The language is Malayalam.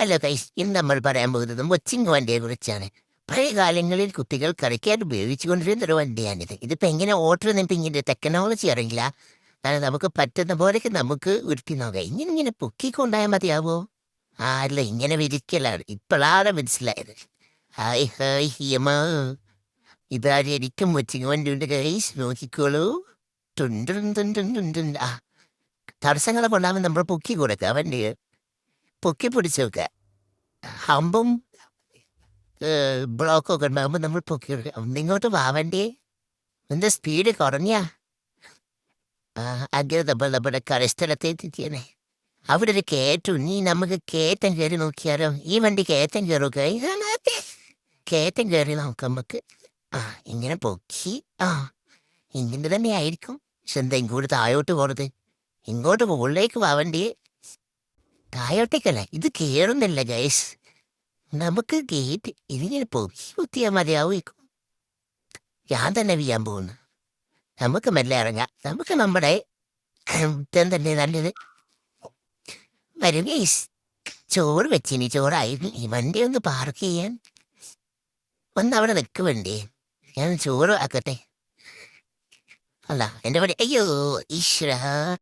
ഹലോ ഗൈസ്, ഇന്ന് നമ്മൾ പറയാൻ പോകുന്നത് മൊച്ചിങ് വണ്ടിയെ കുറിച്ചാണ്. പഴയ കാലങ്ങളിൽ കുട്ടികൾ കളിക്കാൻ ഉപയോഗിച്ചുകൊണ്ടിരുന്ന ഒരു വണ്ടിയാണിത്. ഇതിപ്പോ എങ്ങനെ ഓട്ടുന്ന ഇങ്ങനെ ടെക്നോളജി അറിയില്ല. കാരണം നമുക്ക് പറ്റുന്ന പോലെയൊക്കെ നമുക്ക് ഉരുട്ടി നോക്കാം. ഇങ്ങനെ പൊക്കിക്കൊണ്ടായാൽ മതിയാവോ? അല്ല, ഇങ്ങനെ വിരിക്കലാണ്. ഇപ്പോഴാണ് മനസ്സിലായത്. ഹായ് ഹായ് ഹിയമ, ഇതാരും എനിക്കും മൊച്ചിങ് വണ്ടിയുണ്ട് ഗൈസ്, നോക്കിക്കോളൂ. ആ തടസ്സങ്ങളൊക്കെ ഉണ്ടാകുമ്പോൾ നമ്മൾ പൊക്കി കൊടുക്കുക, വണ്ടി പൊക്കി പിടിച്ചു വെക്കുക. ഹമ്പും ബ്ലോക്കൊക്കെ ഉണ്ടാകുമ്പോൾ നമ്മൾ പൊക്കി ഒന്നിങ്ങോട്ട് വാവണ്ടേ. എന്താ സ്പീഡ് കുറഞ്ഞാ? അങ്ങനെ നമ്മുടെ കളിസ്ഥലത്തെത്തിച്ചേനെ. അവിടെ ഒരു കയറ്റും. നീ നമുക്ക് കയറ്റം കയറി നോക്കിയാലോ? ഈ വണ്ടി കയറ്റം കയറുക. കയറ്റം കയറി നോക്കാം നമുക്ക്. ആ ഇങ്ങനെ പൊക്കി. ആ ഇങ്ങനെ തന്നെ ആയിരിക്കും. പക്ഷെ എന്താ ഇങ്ങോട്ട് താഴോട്ട് പോണത്? ഇങ്ങോട്ട് മുകളിലേക്ക് വാവണ്ടേ, താഴോട്ടേക്കല്ല. ഇത് കയറുന്നില്ല ഗൈസ്. നമുക്ക് ഗേറ്റ് ഇതിങ്ങനെ പൊക്കി കുത്തിയാൽ മതിയാവും. ഞാൻ തന്നെ ചെയ്യാൻ പോകുന്നു. നമുക്ക് മെല്ലെ ഇറങ്ങാം. നമുക്ക് നമ്മുടെ തന്നെ നല്ലത്. വരും ഗൈസ്. ചോറ് വെച്ചിനി, ചോറായിരുന്നു. ഈ വണ്ടി ഒന്ന് പാർക്ക് ചെയ്യാൻ ഒന്ന് അവിടെ നിൽക്ക് വണ്ടി. ഞാൻ ചോറ് ആക്കട്ടെ. അല്ല എൻ്റെ വണ്ടി. അയ്യോ ഈശ്വര.